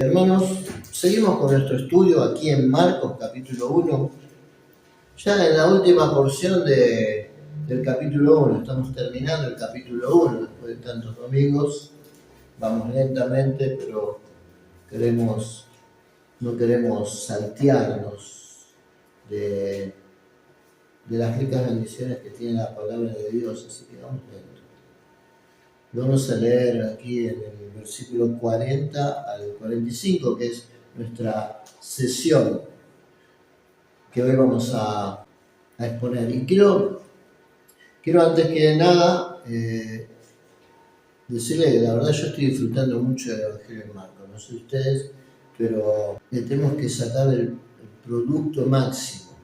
Hermanos, seguimos con nuestro estudio aquí en Marcos capítulo 1, ya en la última porción del capítulo 1. Estamos terminando el capítulo 1 después de tantos domingos. Vamos lentamente, pero no queremos saltearnos de las ricas bendiciones que tiene la palabra de Dios, así que vamos lento. Vamos a leer aquí en el versículo 40 al 45, que es nuestra sesión que hoy vamos a exponer. Y quiero antes que nada decirle que la verdad yo estoy disfrutando mucho del Evangelio de Marcos. No sé ustedes, pero le tenemos que sacar el producto máximo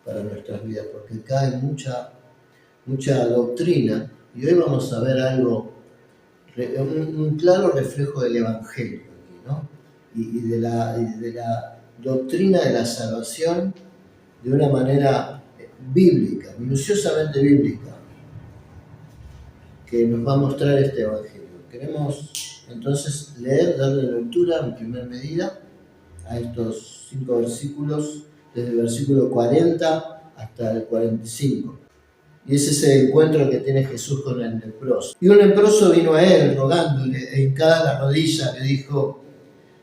para nuestras vidas, porque cae mucha doctrina. Y hoy vamos a ver algo, un claro reflejo del Evangelio aquí, ¿no? Y de la doctrina de la salvación de una manera bíblica, minuciosamente bíblica, que nos va a mostrar este Evangelio. Queremos entonces darle lectura en primera medida a estos 5 versículos, desde el versículo 40 hasta el 45. Y ese es el encuentro que tiene Jesús con el leproso. Y un leproso vino a él rogándole, e hincada la rodilla, le dijo: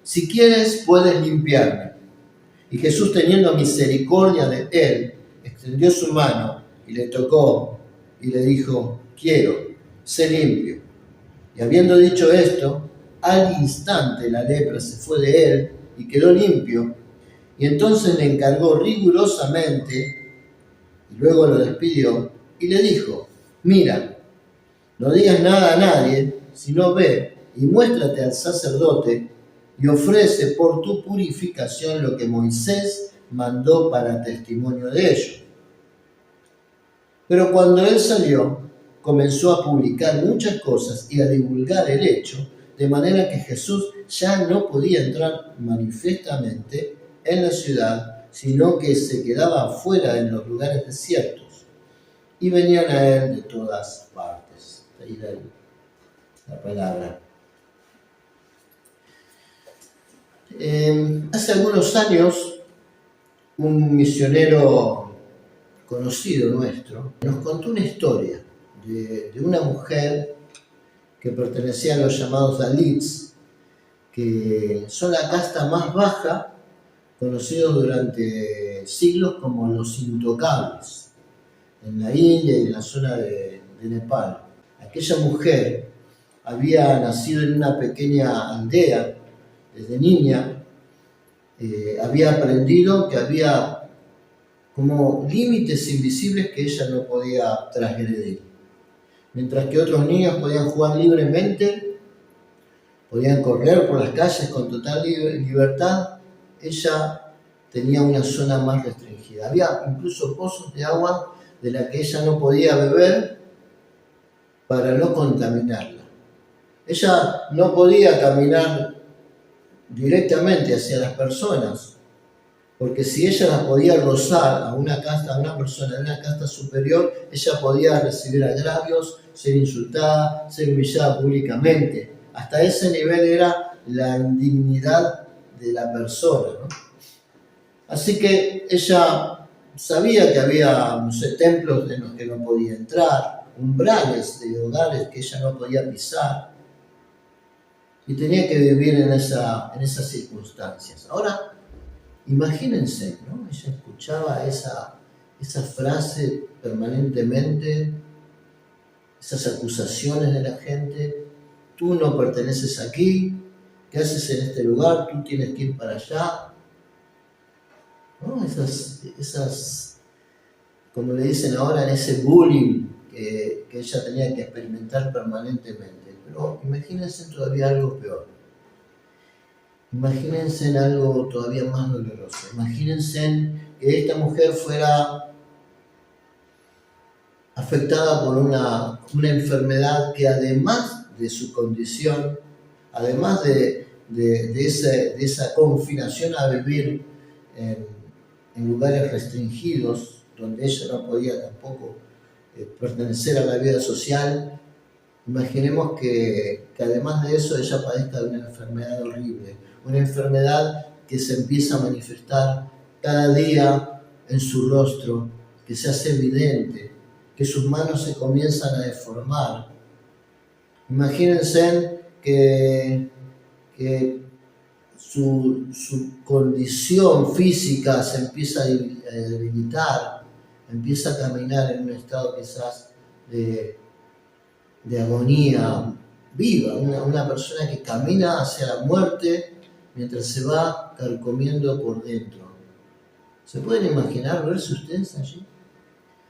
si quieres, puedes limpiarme. Y Jesús, teniendo misericordia de él, extendió su mano y le tocó y le dijo: quiero, sé limpio. Y habiendo dicho esto, al instante la lepra se fue de él y quedó limpio. Y entonces le encargó rigurosamente y luego lo despidió y le dijo: mira, no digas nada a nadie, sino ve y muéstrate al sacerdote y ofrece por tu purificación lo que Moisés mandó para testimonio de ello. Pero cuando él salió, comenzó a publicar muchas cosas y a divulgar el hecho, de manera que Jesús ya no podía entrar manifiestamente en la ciudad, sino que se quedaba afuera en los lugares desiertos, y venían a él de todas partes. Ahí la palabra. Hace algunos años, un misionero conocido nuestro nos contó una historia de una mujer que pertenecía a los llamados Dalits, que son la casta más baja, conocidos durante siglos como los intocables, en la India y en la zona de Nepal. Aquella mujer había nacido en una pequeña aldea desde niña, había aprendido que había como límites invisibles que ella no podía transgredir. Mientras que otros niños podían jugar libremente, podían correr por las calles con total libertad, ella tenía una zona más restringida. Había incluso pozos de agua de la que ella no podía beber para no contaminarla. Ella no podía caminar directamente hacia las personas, porque si ella las podía rozar a una persona de una casta superior, ella podía recibir agravios, ser insultada, ser humillada públicamente. Hasta ese nivel era la indignidad de la persona, ¿no? Así que ella sabía que había, templos en los que no podía entrar, umbrales de hogares que ella no podía pisar, y tenía que vivir en esas circunstancias. Ahora, imagínense, ¿no? Ella escuchaba esa frase permanentemente, esas acusaciones de la gente: tú no perteneces aquí, ¿qué haces en este lugar? Tú tienes que ir para allá. ¿No? Esas, como le dicen ahora, en ese bullying que ella tenía que experimentar permanentemente. Pero imagínense todavía algo peor. Imagínense en algo todavía más doloroso. Imagínense que esta mujer fuera afectada por una enfermedad que, además de su condición, además de esa confinación a vivir en lugares restringidos, donde ella no podía tampoco pertenecer a la vida social, Imaginemos que además de eso ella padezca de una enfermedad horrible, una enfermedad que se empieza a manifestar cada día en su rostro, que se hace evidente, que sus manos se comienzan a deformar. Imagínense que su condición física se empieza a debilitar, empieza a caminar en un estado quizás de agonía viva, una persona que camina hacia la muerte mientras se va carcomiendo por dentro. ¿Se pueden imaginar, verse ustedes allí?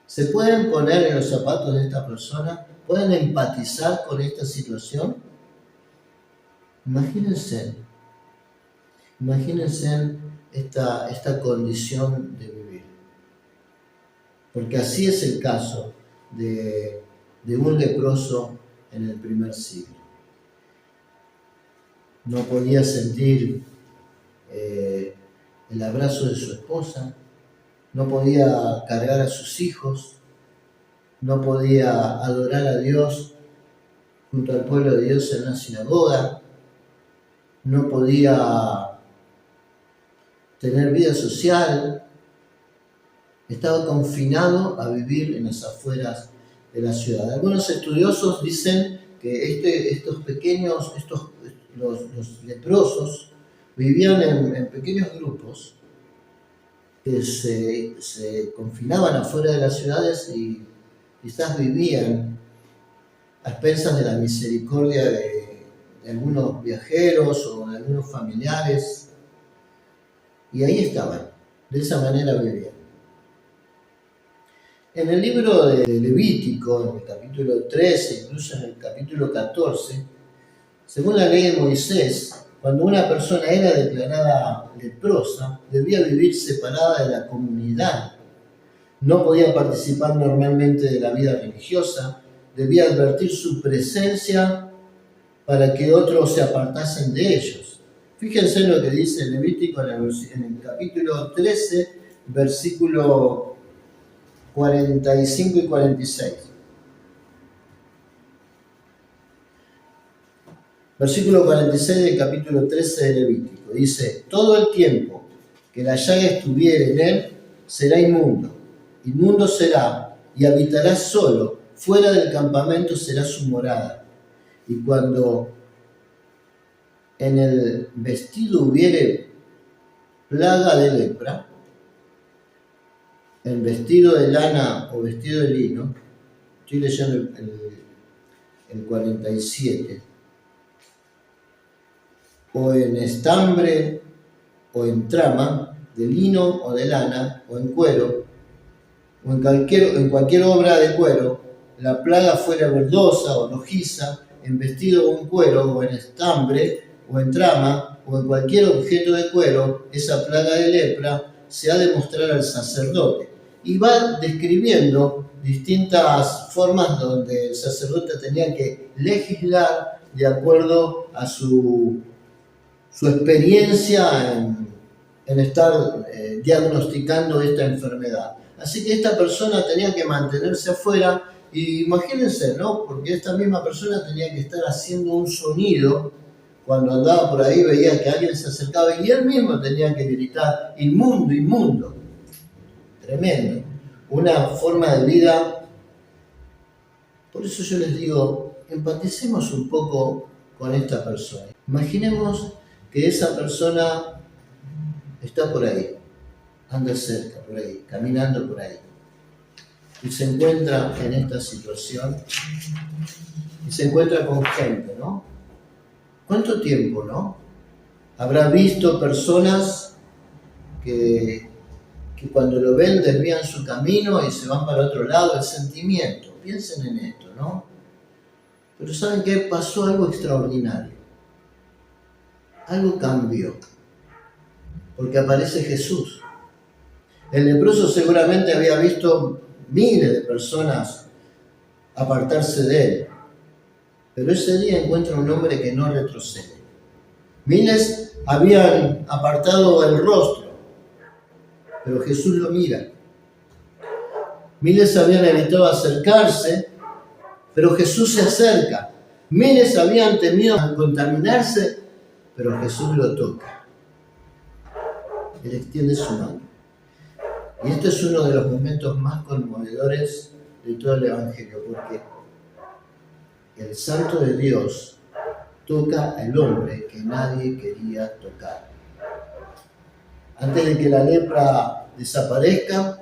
¿Se pueden poner en los zapatos de esta persona? ¿Pueden empatizar con esta situación? Imagínense esta condición de vivir. Porque así es el caso de un leproso en el primer siglo. No podía sentir el abrazo de su esposa, no podía cargar a sus hijos, no podía adorar a Dios junto al pueblo de Dios en una sinagoga, no podía tener vida social, estaba confinado a vivir en las afueras de la ciudad. Algunos estudiosos dicen que los leprosos vivían en pequeños grupos que se confinaban afuera de las ciudades y quizás vivían a expensas de la misericordia de algunos viajeros o de algunos familiares, y ahí estaban, de esa manera vivían. En el libro de Levítico, en el capítulo 13, incluso en el capítulo 14, según la ley de Moisés, cuando una persona era declarada leprosa, debía vivir separada de la comunidad. No podía participar normalmente de la vida religiosa, debía advertir su presencia para que otros se apartasen de ellos. Fíjense lo que dice Levítico en el capítulo 13, versículo 45 y 46. Versículo 46 del capítulo 13 de Levítico. Dice: todo el tiempo que la llaga estuviere en él, será inmundo. Inmundo será y habitará solo, fuera del campamento será su morada. Y cuando en el vestido hubiere plaga de lepra, en vestido de lana o vestido de lino, estoy leyendo el 47, o en estambre o en trama, de lino o de lana, o en cuero, o en cualquier obra de cuero, la plaga fuera verdosa o rojiza, en vestido o en cuero, o en estambre, o en trama, o en cualquier objeto de cuero, esa plaga de lepra se ha de mostrar al sacerdote. Y va describiendo distintas formas donde el sacerdote tenía que legislar de acuerdo a su experiencia en estar diagnosticando esta enfermedad. Así que esta persona tenía que mantenerse afuera, y imagínense, ¿no? Porque esta misma persona tenía que estar haciendo un sonido cuando andaba por ahí, veía que alguien se acercaba y él mismo tenía que gritar: inmundo, inmundo. Tremendo. Una forma de vida. Por eso yo les digo, empaticemos un poco con esta persona. Imaginemos que esa persona está por ahí, anda cerca, por ahí, caminando por ahí, y se encuentra en esta situación, y se encuentra con gente, ¿no? ¿Cuánto tiempo, no? Habrá visto personas que cuando lo ven desvían su camino y se van para otro lado, el sentimiento. Piensen en esto, ¿no? Pero ¿saben qué? Pasó algo extraordinario. Algo cambió. Porque aparece Jesús. El leproso seguramente había visto miles de personas apartarse de él. Pero ese día encuentra un hombre que no retrocede. Miles habían apartado el rostro, pero Jesús lo mira. Miles habían evitado acercarse, Pero Jesús se acerca. Miles habían temido a contaminarse, pero Jesús lo toca. Él extiende su mano. Y este es uno de los momentos más conmovedores de todo el Evangelio, porque el Santo de Dios toca al hombre que nadie quería tocar. Antes de que la lepra desaparezca,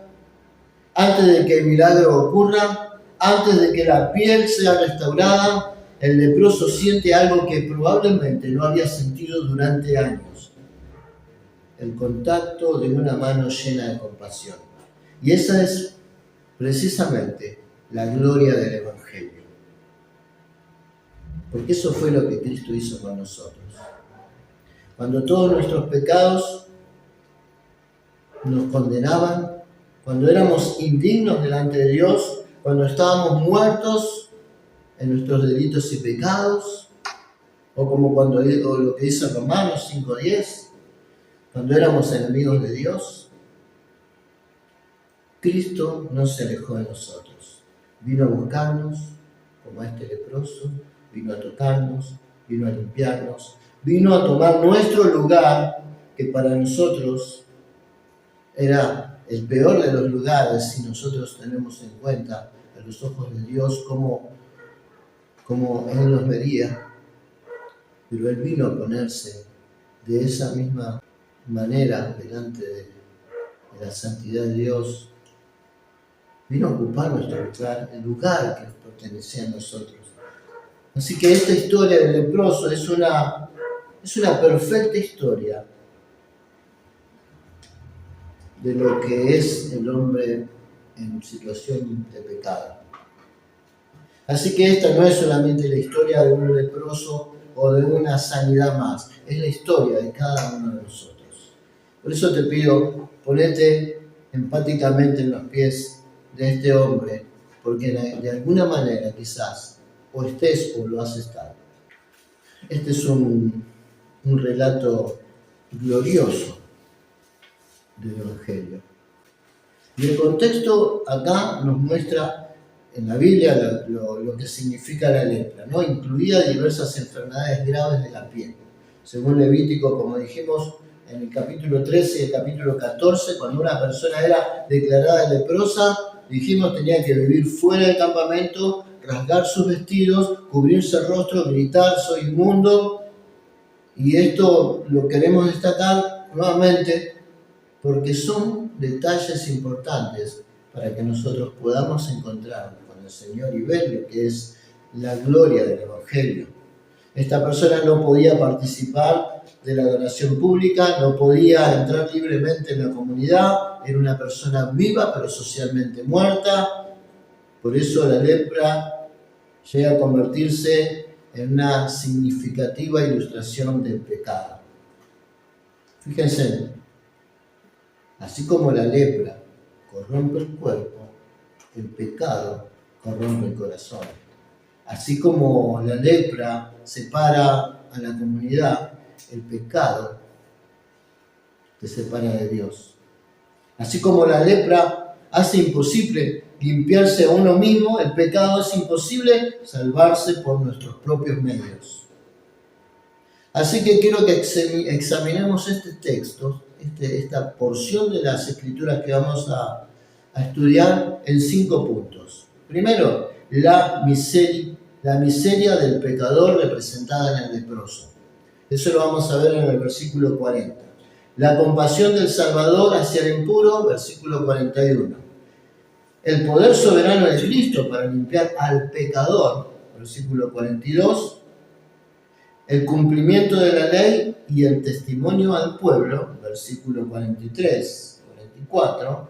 antes de que el milagro ocurra, antes de que la piel sea restaurada, el leproso siente algo que probablemente no había sentido durante años: el contacto de una mano llena de compasión. Y esa es precisamente la gloria del Evangelio. Porque eso fue lo que Cristo hizo con nosotros. Cuando todos nuestros pecados nos condenaban, cuando éramos indignos delante de Dios, cuando estábamos muertos en nuestros delitos y pecados, o como o lo que dice Romanos 5:10, cuando éramos enemigos de Dios, Cristo no se alejó de nosotros. Vino a buscarnos, como a este leproso, vino a tocarnos, vino a limpiarnos, vino a tomar nuestro lugar, que para nosotros era el peor de los lugares si nosotros tenemos en cuenta a los ojos de Dios cómo Él nos vería. Pero Él vino a ponerse de esa misma manera delante de la santidad de Dios. Vino a ocupar nuestro lugar, el lugar que nos pertenecía a nosotros. Así que esta historia del leproso es una perfecta historia de lo que es el hombre en situación de pecado. Así que esta no es solamente la historia de un leproso o de una sanidad más, es la historia de cada uno de nosotros. Por eso te pido, ponete empáticamente en los pies de este hombre, porque de alguna manera quizás o estés o lo has estado. Este es un relato glorioso del Evangelio. Y el contexto acá nos muestra en la Biblia lo que significa la lepra, ¿no? Incluía diversas enfermedades graves de la piel. Según Levítico, como dijimos en el capítulo 13 y el capítulo 14, cuando una persona era declarada leprosa, dijimos tenía que vivir fuera del campamento, rasgar sus vestidos, cubrirse el rostro, gritar: soy inmundo. Y esto lo queremos destacar nuevamente porque son detalles importantes para que nosotros podamos encontrarnos con el Señor y ver lo que es la gloria del Evangelio. Esta persona no podía participar de la adoración pública, no podía entrar libremente en la comunidad, era una persona viva pero socialmente muerta. Por eso la lepra llega a convertirse en una significativa ilustración del pecado. Fíjense, así como la lepra corrompe el cuerpo, el pecado corrompe el corazón. Así como la lepra separa a la comunidad, el pecado te separa de Dios. Así como la lepra hace imposible limpiarse a uno mismo, el pecado es imposible salvarse por nuestros propios medios. Así que quiero que examinemos este texto, esta porción de las Escrituras que vamos a estudiar en 5 puntos. Primero, la miseria del pecador representada en el leproso. Eso lo vamos a ver en el versículo 40. La compasión del Salvador hacia el impuro, versículo 41. El poder soberano de Cristo para limpiar al pecador, versículo 42. El cumplimiento de la ley y el testimonio al pueblo, versículo 43, 44.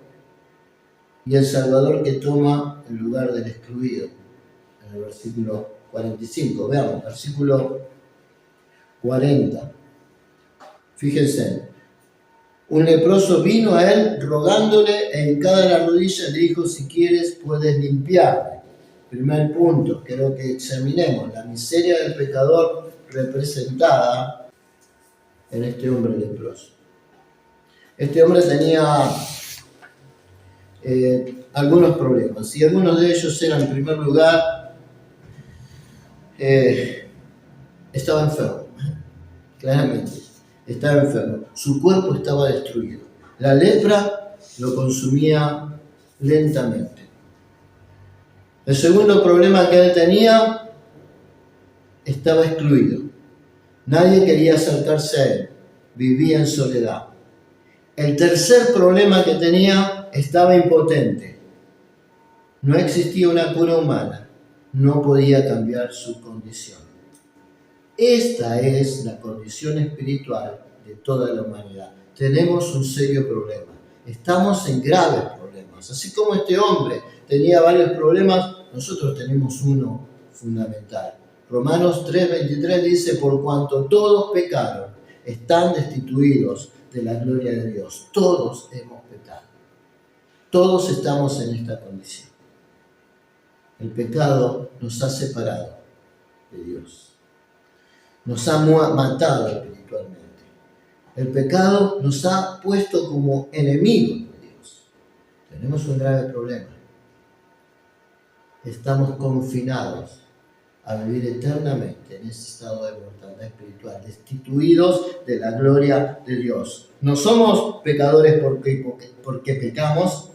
Y el Salvador que toma el lugar del excluido, en el versículo 45. Veamos, versículo 40. Fíjense. Un leproso vino a él rogándole, e hincada la rodilla le dijo: si quieres puedes limpiarme. Primer punto, quiero que examinemos la miseria del pecador representada en este hombre leproso. Este hombre tenía algunos problemas, y algunos de ellos eran, en primer lugar, estaba enfermo, claramente, estaba enfermo. Su cuerpo estaba destruido. La lepra lo consumía lentamente. El segundo problema que él tenía, estaba excluido. Nadie quería acercarse a él. Vivía en soledad. El tercer problema que tenía, estaba impotente. No existía una cura humana. No podía cambiar su condición. Esta es la condición espiritual de toda la humanidad. Tenemos un serio problema. Estamos en graves problemas. Así como este hombre tenía varios problemas, nosotros tenemos uno fundamental. Romanos 3:23 dice: por cuanto todos pecaron, están destituidos de la gloria de Dios. Todos hemos pecado. Todos estamos en esta condición. El pecado nos ha separado de Dios. Nos ha matado espiritualmente. El pecado nos ha puesto como enemigos de Dios. Tenemos un grave problema. Estamos confinados a vivir eternamente en ese estado de mortandad espiritual, destituidos de la gloria de Dios. No somos pecadores porque pecamos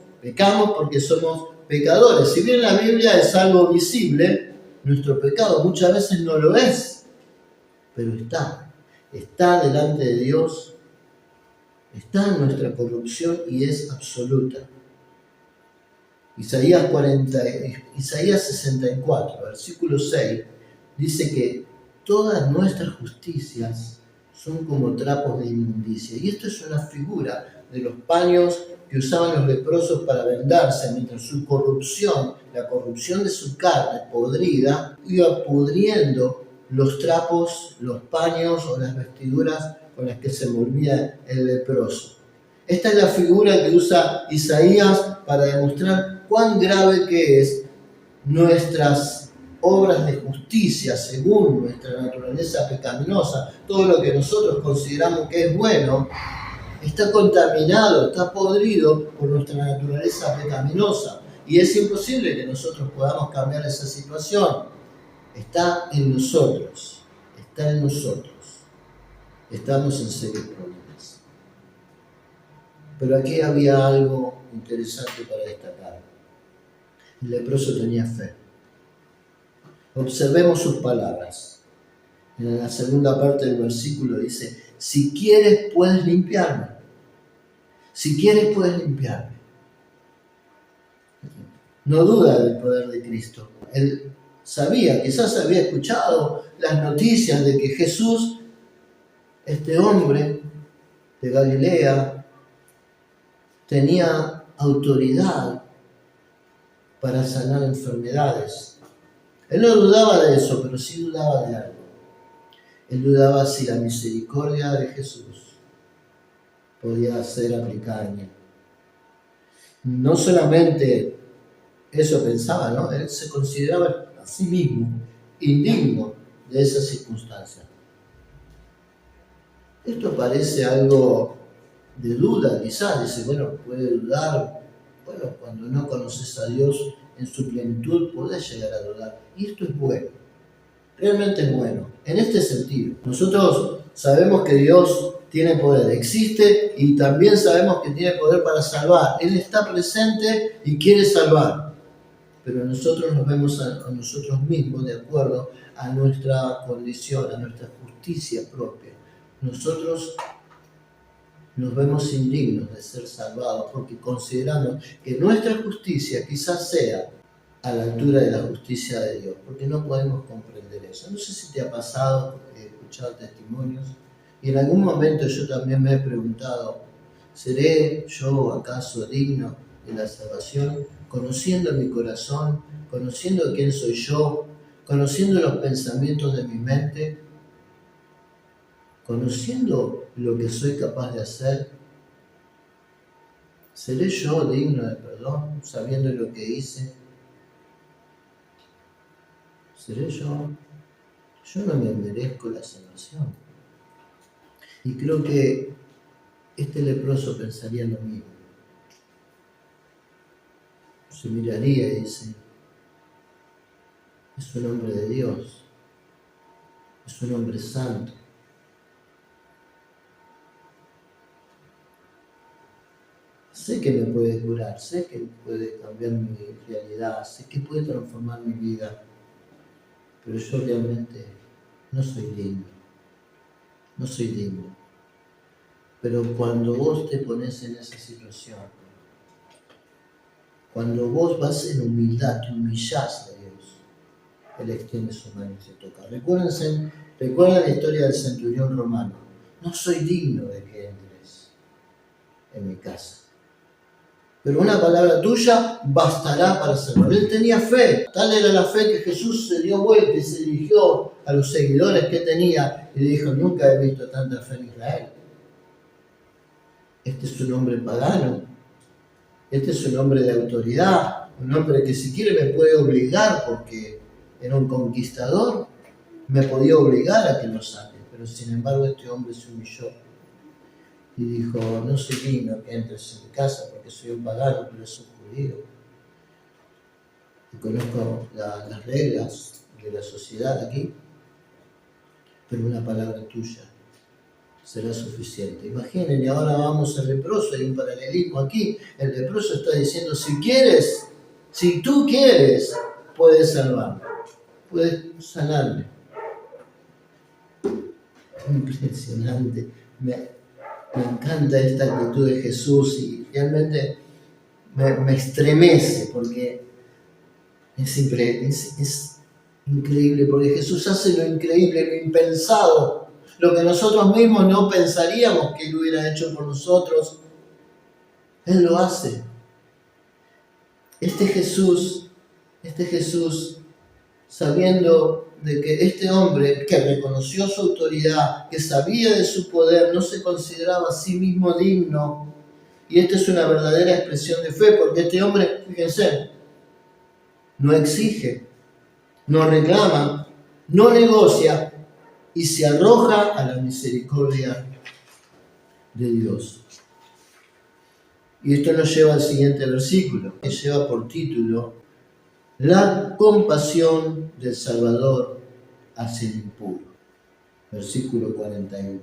porque somos pecadores. Si bien la Biblia es algo visible, nuestro pecado muchas veces no lo es, pero está delante de Dios, está en nuestra corrupción y es absoluta. Isaías 64, versículo 6, dice que todas nuestras justicias son como trapos de inmundicia. Y esto es una figura de los paños que usaban los leprosos para vendarse, mientras su corrupción, la corrupción de su carne podrida, iba pudriendo los trapos, los paños o las vestiduras con las que se envolvía el leproso. Esta es la figura que usa Isaías para demostrar cuán grave que es nuestras obras de justicia según nuestra naturaleza pecaminosa. Todo lo que nosotros consideramos que es bueno está contaminado, está podrido por nuestra naturaleza pecaminosa. Y es imposible que nosotros podamos cambiar esa situación. Está en nosotros, está en nosotros. Estamos en serios problemas. Pero aquí había algo interesante para destacar. El leproso tenía fe. Observemos sus palabras. En la segunda parte del versículo dice: si quieres puedes limpiarme. Si quieres puedes limpiarme. No duda del poder de Cristo. Él sabía, quizás había escuchado las noticias de que Jesús, este hombre de Galilea, tenía autoridad para sanar enfermedades. Él no dudaba de eso, pero sí dudaba de algo. Él dudaba si la misericordia de Jesús podía ser aplicada en él. No solamente eso pensaba, ¿no? Él se consideraba a sí mismo indigno de esa circunstancia. Esto parece algo de duda, quizás. Dice, bueno, puede dudar. Bueno, cuando no conoces a Dios en su plenitud, podés llegar a dudar. Y esto es bueno. Realmente es bueno. En este sentido, nosotros sabemos que Dios tiene poder, existe, y también sabemos que tiene poder para salvar. Él está presente y quiere salvar. Pero nosotros nos vemos a nosotros mismos de acuerdo a nuestra condición, a nuestra justicia propia. Nosotros nos vemos indignos de ser salvados porque consideramos que nuestra justicia quizás sea a la altura de la justicia de Dios, porque no podemos comprender eso. No sé si te ha pasado escuchar testimonios, y en algún momento yo también me he preguntado, ¿seré yo acaso digno de la salvación? Conociendo mi corazón, conociendo quién soy yo, conociendo los pensamientos de mi mente, conociendo lo que soy capaz de hacer, ¿seré yo digno de perdón, sabiendo lo que hice? ¿Seré yo? Yo no me merezco la salvación. Y creo que este leproso pensaría lo mismo. Se miraría y dice, es un hombre de Dios. Es un hombre santo. Sé que me puede curar, sé que puede cambiar mi realidad, sé que puede transformar mi vida, pero yo realmente no soy digno, no soy digno. Pero cuando vos te pones en esa situación, cuando vos vas en humildad, te humillás a Dios, Él extiende su mano y te toca. Recuerden la historia del centurión romano. No soy digno de que entres en mi casa, pero una palabra tuya bastará para salvar. Él tenía fe, tal era la fe que Jesús se dio vuelta y se dirigió a los seguidores que tenía y le dijo: nunca he visto tanta fe en Israel. Este es un hombre pagano, este es un hombre de autoridad, un hombre que si quiere me puede obligar, porque era un conquistador, me podía obligar a que lo saque, pero sin embargo este hombre se humilló y dijo: no soy digno que entres en mi casa porque soy un pagano, pero soy judío y conozco las reglas de la sociedad aquí, pero una palabra tuya será suficiente. Imaginen, y ahora vamos al leproso, hay un paralelismo aquí. El leproso está diciendo: si quieres, si tú quieres, puedes salvarme, puedes sanarme. Impresionante. Me encanta esta actitud de Jesús y realmente me estremece, porque es increíble, porque Jesús hace lo increíble, lo impensado, lo que nosotros mismos no pensaríamos que Él hubiera hecho por nosotros. Él lo hace. Este Jesús, sabiendo de que este hombre que reconoció su autoridad, que sabía de su poder, no se consideraba a sí mismo digno. Y esta es una verdadera expresión de fe, porque este hombre, fíjense, no exige, no reclama, no negocia y se arroja a la misericordia de Dios. Y esto nos lleva al siguiente versículo, que lleva por título: la compasión del Salvador hacia el impuro. Versículo 41.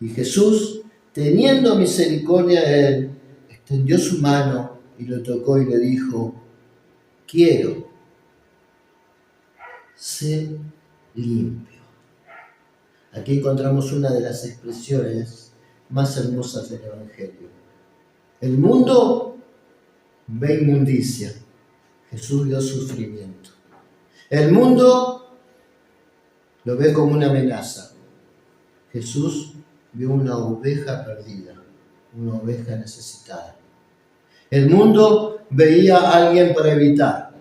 Y Jesús, teniendo misericordia de él, extendió su mano y lo tocó y le dijo: quiero, sé limpio. Aquí encontramos una de las expresiones más hermosas del Evangelio. El mundo ve inmundicia, Jesús vio sufrimiento. El mundo lo ve como una amenaza, Jesús vio una oveja perdida, una oveja necesitada. El mundo veía a alguien para evitar,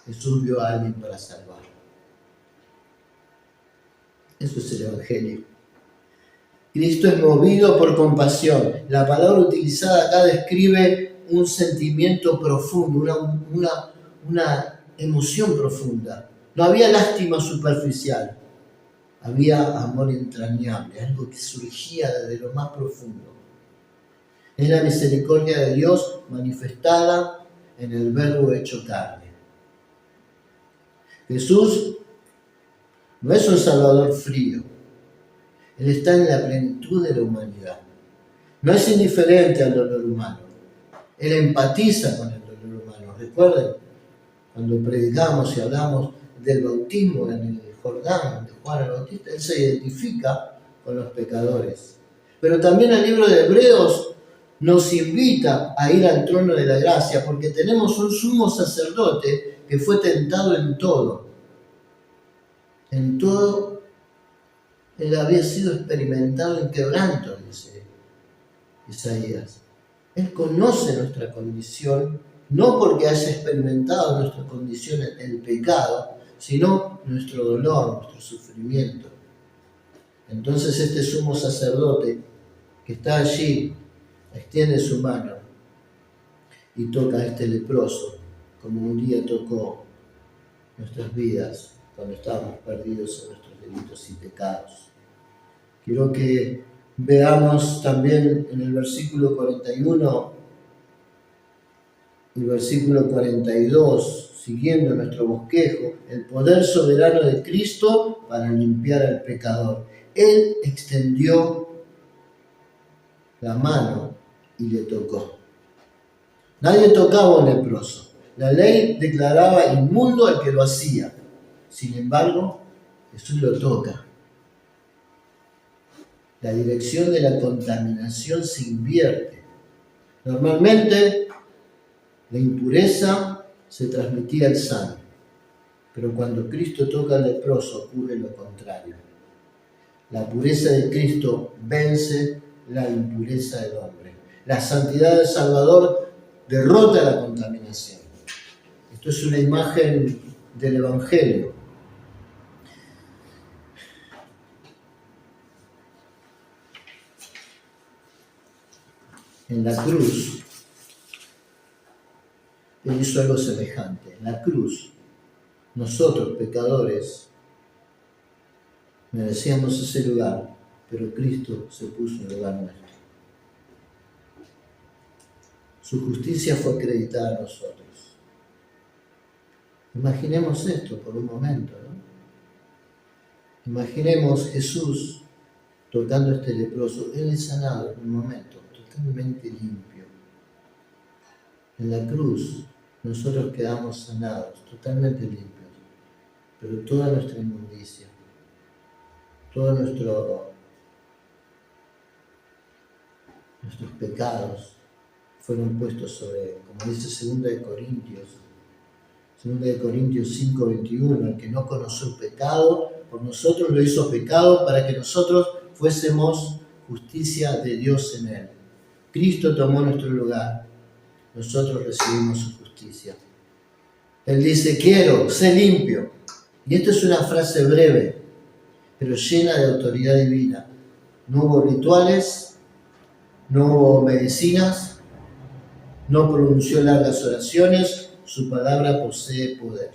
Jesús vio a alguien para salvar. Eso es el Evangelio. Cristo es movido por compasión. La palabra utilizada acá describe un sentimiento profundo, una emoción profunda. No había lástima superficial, había amor entrañable, algo que surgía desde lo más profundo. Es la misericordia de Dios manifestada en el Verbo hecho carne. Jesús no es un Salvador frío. Él está en la plenitud de la humanidad. No es indiferente al dolor humano. Él empatiza con el dolor humano. Recuerden, cuando predicamos y hablamos del bautismo en el Jordán, de Juan el Bautista, Él se identifica con los pecadores. Pero también el libro de Hebreos nos invita a ir al trono de la gracia, porque tenemos un sumo sacerdote que fue tentado en todo. En todo Él había sido experimentado en quebranto, dice Isaías. Él conoce nuestra condición, no porque haya experimentado nuestra condición en el pecado, sino nuestro dolor, nuestro sufrimiento. Entonces este sumo sacerdote que está allí extiende su mano y toca a este leproso, como un día tocó nuestras vidas cuando estábamos perdidos en nuestros delitos y pecados. Quiero que veamos también en el versículo 41 Y versículo 42, siguiendo nuestro bosquejo, el poder soberano de Cristo para limpiar al pecador. Él extendió la mano y le tocó. Nadie tocaba a un leproso. La ley declaraba inmundo al que lo hacía. Sin embargo, Jesús lo toca. La dirección de la contaminación se invierte. Normalmente, la impureza se transmitía al sano, pero cuando Cristo toca al leproso ocurre lo contrario. La pureza de Cristo vence la impureza del hombre. La santidad del Salvador derrota la contaminación. Esto es una imagen del Evangelio. En la cruz, Él hizo algo semejante. En la cruz, nosotros, pecadores, merecíamos ese lugar, pero Cristo se puso en lugar nuestro. Su justicia fue acreditada a nosotros. Imaginemos esto por un momento, ¿no? Imaginemos Jesús tocando a este leproso. Él es sanado en un momento, totalmente limpio. En la cruz, nosotros quedamos sanados, totalmente limpios, pero toda nuestra inmundicia, todos nuestros pecados fueron puestos sobre, como dice 2 de Corintios 5:21, el que no conoció pecado, por nosotros lo hizo pecado para que nosotros fuésemos justicia de Dios en él. Cristo tomó nuestro lugar, nosotros recibimos su justicia. Él dice, quiero, sé limpio. Y esto es una frase breve, pero llena de autoridad divina. No hubo rituales, no hubo medicinas, no pronunció largas oraciones, su palabra posee poder.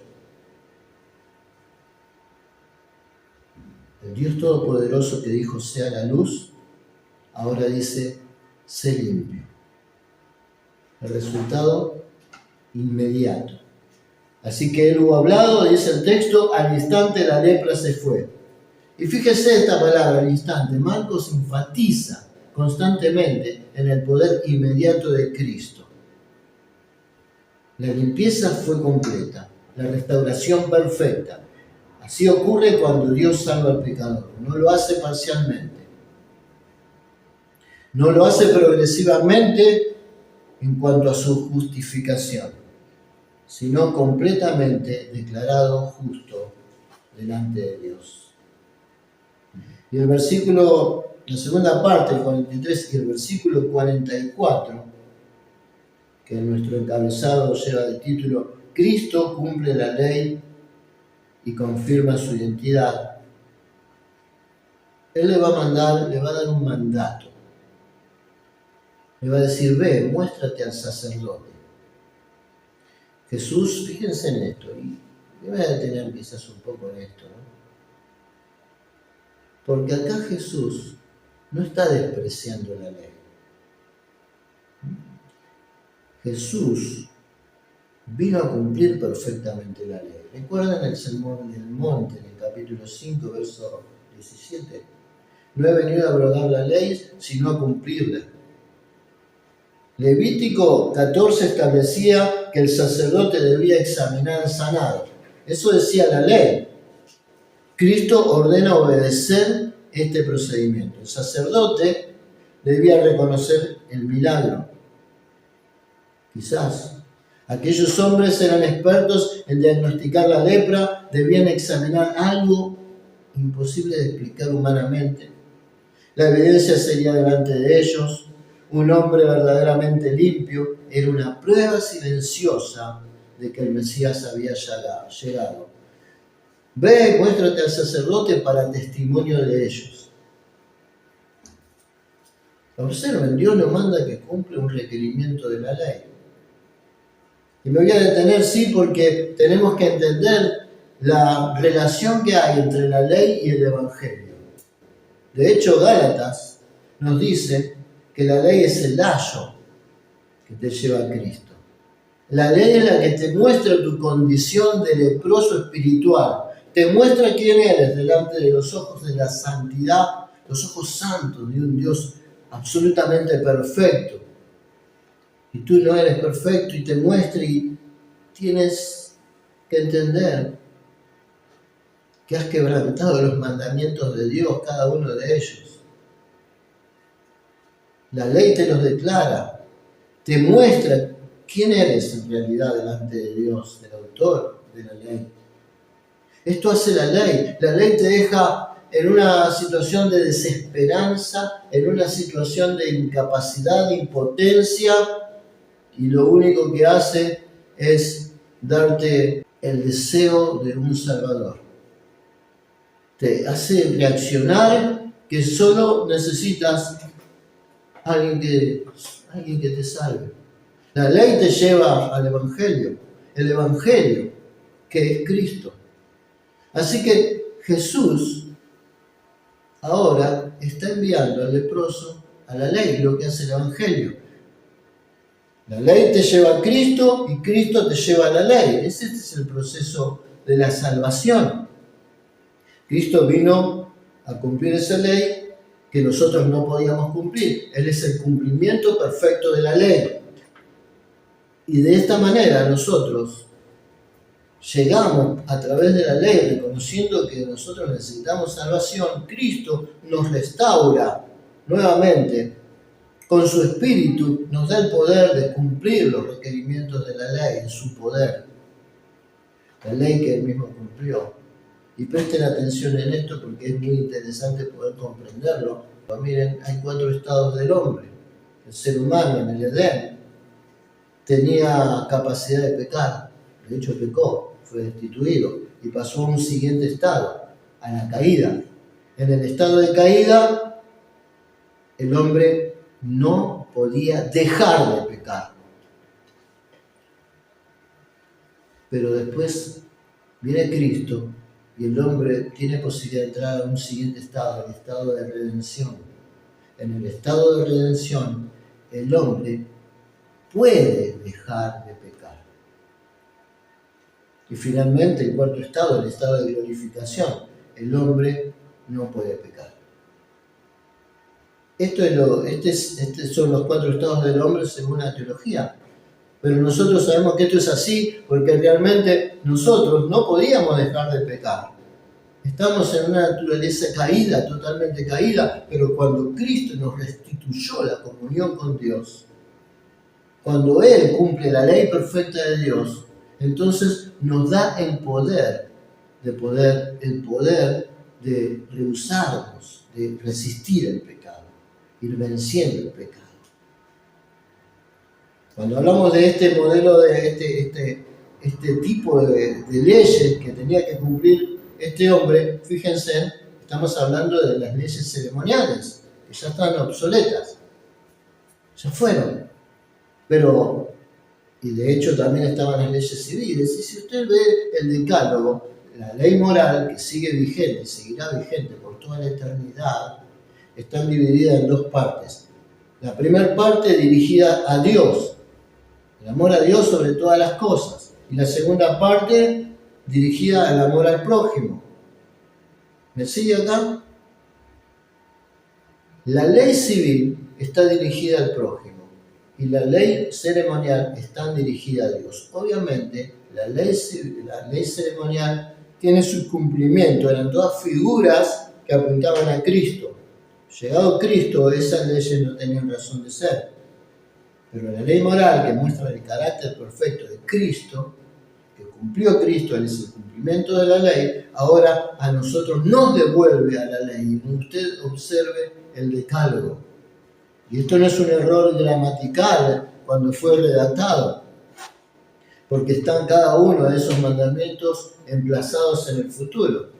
El Dios Todopoderoso que dijo sea la luz, ahora dice sé limpio. El resultado inmediato. Así que él hubo hablado, dice el texto, al instante la lepra se fue. Y fíjese esta palabra, al instante. Marcos enfatiza constantemente en el poder inmediato de Cristo. La limpieza fue completa, la restauración perfecta. Así ocurre cuando Dios salva al pecador. No lo hace parcialmente. No lo hace progresivamente en cuanto a su justificación, sino completamente declarado justo delante de Dios. Y el versículo, la segunda parte, el 43, y el versículo 44, que en nuestro encabezado lleva el título Cristo cumple la ley y confirma su identidad. Él le va a dar un mandato. Le va a decir, ve, muéstrate al sacerdote. Jesús, fíjense en esto, y me voy a detener quizás un poco en esto, ¿no? Porque acá Jesús no está despreciando la ley. Jesús vino a cumplir perfectamente la ley. ¿Recuerdan el sermón del monte en el capítulo 5, verso 17? No he venido a abrogar la ley, sino a cumplirla. Levítico 14 establecía que el sacerdote debía examinar al sanado. Eso decía la ley. Cristo ordena obedecer este procedimiento. El sacerdote debía reconocer el milagro. Quizás aquellos hombres eran expertos en diagnosticar la lepra, debían examinar algo imposible de explicar humanamente. La evidencia sería delante de ellos. Un hombre verdaderamente limpio era una prueba silenciosa de que el Mesías había llegado. Ve, muéstrate al sacerdote para testimonio de ellos. Observen, Dios nos manda que cumple un requerimiento de la ley. Y me voy a detener, sí, porque tenemos que entender la relación que hay entre la ley y el Evangelio. De hecho, Gálatas nos dice que la ley es el lazo que te lleva a Cristo. La ley es la que te muestra tu condición de leproso espiritual. Te muestra quién eres delante de los ojos de la santidad, los ojos santos de un Dios absolutamente perfecto. Y tú no eres perfecto y te muestra y tienes que entender que has quebrantado los mandamientos de Dios, cada uno de ellos. La ley te los declara, te muestra quién eres en realidad delante de Dios, del autor de la ley. Esto hace la ley. La ley te deja en una situación de desesperanza, en una situación de incapacidad, de impotencia, y lo único que hace es darte el deseo de un Salvador. Te hace reaccionar que solo necesitas alguien que te salve. La ley te lleva al Evangelio, el Evangelio que es Cristo. Así que Jesús ahora está enviando al leproso a la ley, lo que hace el Evangelio. La ley te lleva a Cristo y Cristo te lleva a la ley. Ese es el proceso de la salvación. Cristo vino a cumplir esa ley que nosotros no podíamos cumplir. Él es el cumplimiento perfecto de la ley. Y de esta manera nosotros llegamos a través de la ley, reconociendo que nosotros necesitamos salvación. Cristo nos restaura nuevamente. Con su espíritu nos da el poder de cumplir los requerimientos de la ley, en su poder. La ley que él mismo cumplió. Y presten atención en esto porque es muy interesante poder comprenderlo. Pero miren, hay 4 estados del hombre. El ser humano en el Edén tenía capacidad de pecar. De hecho pecó, fue destituido y pasó a un siguiente estado, a la caída. En el estado de caída, el hombre no podía dejar de pecar. Pero después viene Cristo y el hombre tiene posibilidad de entrar a un siguiente estado, el estado de redención. En el estado de redención, el hombre puede dejar de pecar. Y finalmente, el 4 estado, el estado de glorificación, el hombre no puede pecar. Estos son los 4 estados del hombre según la teología. Pero nosotros sabemos que esto es así porque realmente nosotros no podíamos dejar de pecar. Estamos en una naturaleza caída, totalmente caída, pero cuando Cristo nos restituyó la comunión con Dios, cuando Él cumple la ley perfecta de Dios, entonces nos da el poder de rehusarnos, de resistir el pecado, ir venciendo el pecado. Cuando hablamos de este modelo, de este tipo de leyes que tenía que cumplir este hombre, fíjense, estamos hablando de las leyes ceremoniales, que ya están obsoletas, ya fueron. Pero, y de hecho también estaban las leyes civiles, y si usted ve el decálogo, la ley moral que sigue vigente, seguirá vigente por toda la eternidad, están divididas en 2 partes. La primera parte dirigida a Dios, el amor a Dios sobre todas las cosas. Y la segunda parte dirigida al amor al prójimo. ¿Me sigue acá? La ley civil está dirigida al prójimo y la ley ceremonial está dirigida a Dios. Obviamente, la ley ceremonial tiene su cumplimiento. Eran todas figuras que apuntaban a Cristo. Llegado Cristo, esas leyes no tenían razón de ser. Pero la ley moral que muestra el carácter perfecto de Cristo, que cumplió Cristo, Él es el cumplimiento de la ley, ahora a nosotros nos devuelve a la ley. Usted observe el decálogo. Y esto no es un error gramatical cuando fue redactado, porque están cada uno de esos mandamientos emplazados en el futuro.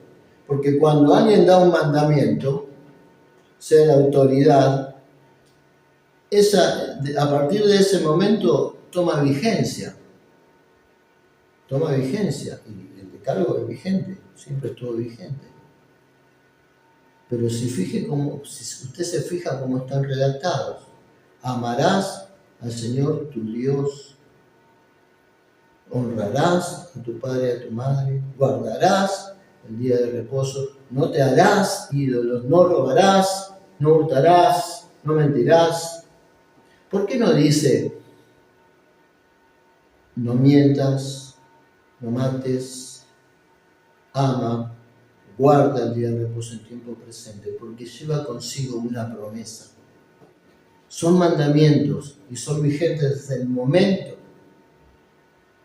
Porque cuando alguien da un mandamiento, sea la autoridad, a partir de ese momento toma vigencia. Y el decálogo es vigente, siempre estuvo vigente. Pero si usted se fija cómo están redactados, amarás al Señor tu Dios honrarás a tu padre y a tu madre, guardarás el día de reposo, no te harás ídolos, no robarás, no hurtarás, no mentirás. ¿Por qué no dice, no mientas, no mates, ama, guarda el día de reposo en tiempo presente? Porque lleva consigo una promesa. Son mandamientos y son vigentes desde el momento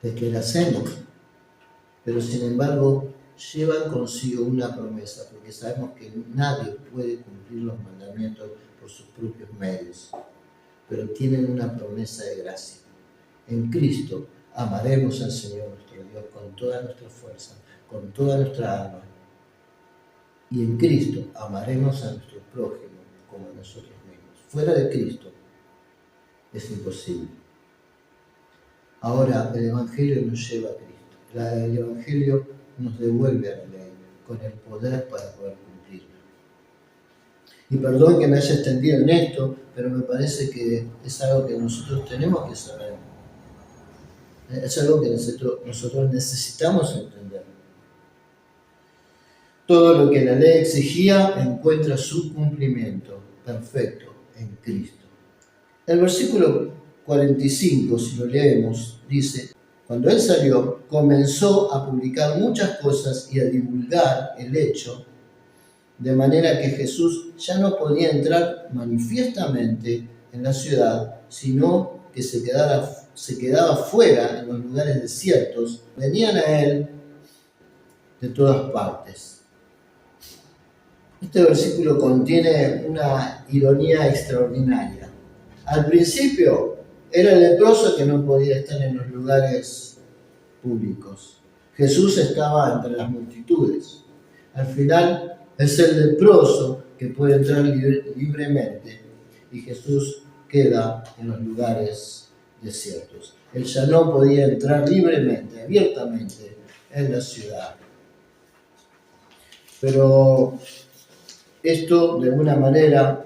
de que nacemos, pero sin embargo llevan consigo una promesa, porque sabemos que nadie puede cumplir los mandamientos por sus propios medios, pero tienen una promesa de gracia. En Cristo amaremos al Señor nuestro Dios con toda nuestra fuerza, con toda nuestra alma, y en Cristo amaremos a nuestro prójimo como a nosotros mismos. Fuera de Cristo es imposible. Ahora el Evangelio nos lleva a Cristo. El Evangelio nos devuelve a la ley con el poder para poder cumplirla. Y perdón que me haya extendido en esto, pero me parece que es algo que nosotros tenemos que saber. Es algo que nosotros necesitamos entender. Todo lo que la ley exigía encuentra su cumplimiento perfecto en Cristo. El versículo 45, si lo leemos, dice: cuando él salió, comenzó a publicar muchas cosas y a divulgar el hecho, de manera que Jesús ya no podía entrar manifiestamente en la ciudad, sino que se quedaba fuera en los lugares desiertos. Venían a él de todas partes. Este versículo contiene una ironía extraordinaria. Al principio era el leproso que no podía estar en los lugares públicos. Jesús estaba entre las multitudes. Al final es el leproso que puede entrar libremente y Jesús queda en los lugares desiertos. Él ya no podía entrar libremente, abiertamente en la ciudad. Pero esto de alguna manera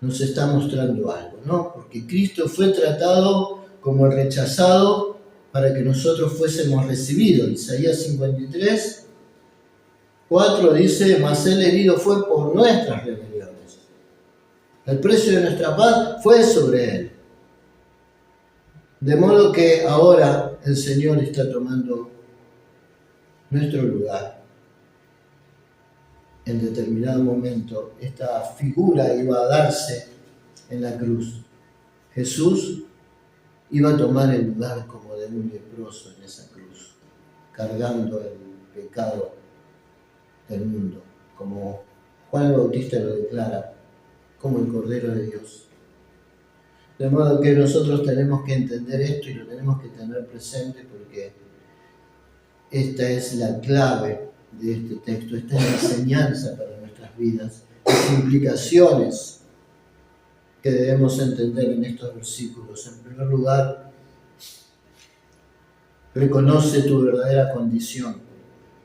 nos está mostrando algo, ¿no? Porque Cristo fue tratado como el rechazado para que nosotros fuésemos recibidos. Isaías 53, 4 dice: mas el herido fue por nuestras rebeliones. El precio de nuestra paz fue sobre él. De modo que ahora el Señor está tomando nuestro lugar. En determinado momento esta figura iba a darse en la cruz. Jesús iba a tomar el lugar como de un leproso en esa cruz, cargando el pecado del mundo, como Juan el Bautista lo declara, como el Cordero de Dios. De modo que nosotros tenemos que entender esto y lo tenemos que tener presente, porque esta es la clave de este texto, esta es la enseñanza para nuestras vidas, las implicaciones que debemos entender en estos versículos. En primer lugar, reconoce tu verdadera condición.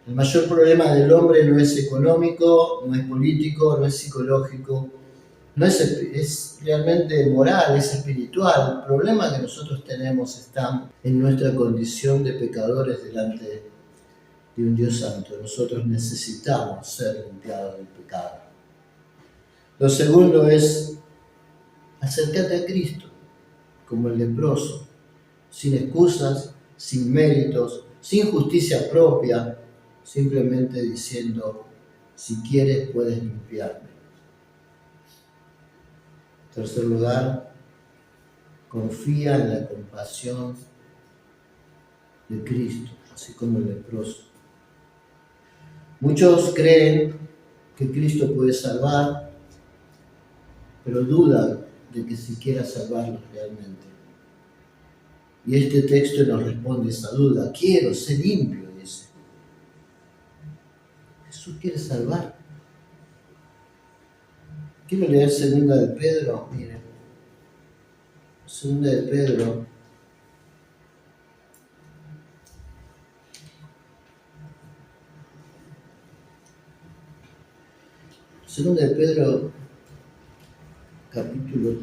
El mayor problema del hombre no es económico, no es político, no es psicológico, no es realmente moral, es espiritual. El problema que nosotros tenemos está en nuestra condición de pecadores delante de un Dios santo. Nosotros necesitamos ser limpiados del pecado. Lo segundo es: acércate a Cristo como el leproso, sin excusas, sin méritos, sin justicia propia, simplemente diciendo: si quieres puedes limpiarme. En tercer lugar, confía en la compasión de Cristo, así como el leproso. Muchos creen que Cristo puede salvar, pero dudan de que siquiera salvarlos realmente. Y este texto nos responde esa duda. Quiero ser limpio, dice. Jesús quiere salvar. Quiero leer 2 de Pedro, miren. 2 de Pedro. Segunda de Pedro, capítulo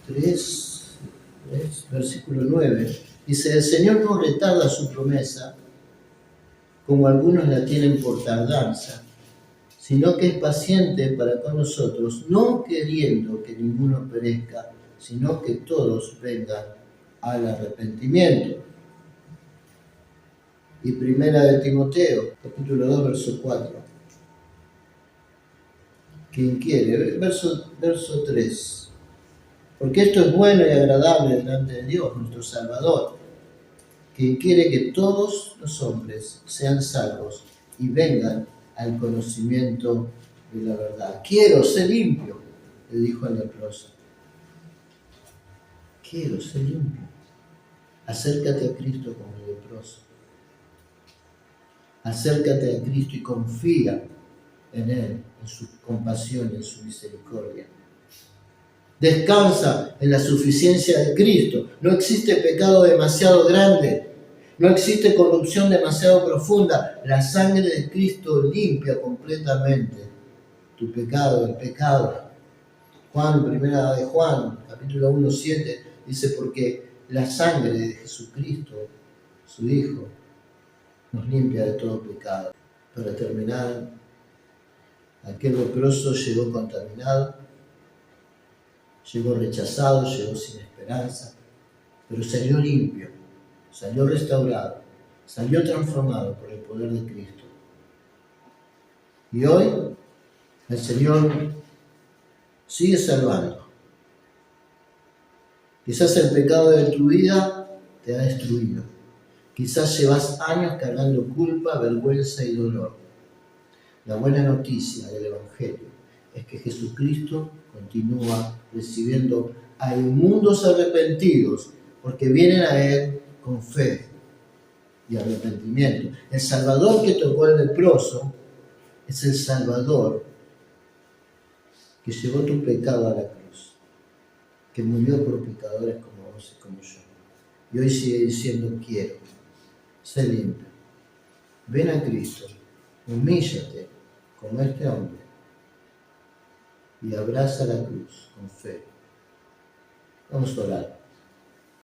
3, ¿ves? Versículo 9, dice, el Señor no retarda su promesa, como algunos la tienen por tardanza, sino que es paciente para con nosotros, no queriendo que ninguno perezca, sino que todos vengan al arrepentimiento. Y primera de Timoteo, capítulo 2, verso 4. Quien quiere, verso 3. Porque esto es bueno y agradable delante de Dios, nuestro Salvador, quien quiere que todos los hombres sean salvos y vengan al conocimiento de la verdad. Quiero ser limpio, le dijo al leproso. Quiero ser limpio. Acércate a Cristo como el leproso. Acércate a Cristo y confía en Él, en su compasión y en su misericordia. Descansa en la suficiencia de Cristo. No existe pecado demasiado grande. No existe corrupción demasiado profunda. La sangre de Cristo limpia completamente tu pecado, el pecado. Primera de Juan, capítulo 1, 7, dice, porque la sangre de Jesucristo, su Hijo, nos limpia de todo pecado. Para terminar, aquel leproso llegó contaminado, llegó rechazado, llegó sin esperanza, pero salió limpio, salió restaurado, salió transformado por el poder de Cristo. Y hoy el Señor sigue salvando. Quizás el pecado de tu vida te ha destruido. Quizás llevas años cargando culpa, vergüenza y dolor. La buena noticia del Evangelio es que Jesucristo continúa recibiendo a inmundos arrepentidos porque vienen a Él con fe y arrepentimiento. El Salvador que tocó al leproso es el Salvador que llevó tu pecado a la cruz, que murió por pecadores como vos y como yo. Y hoy sigue diciendo, quiero, sé limpio. Ven a Cristo, humíllate como este hombre y abraza la cruz con fe. Vamos a orar.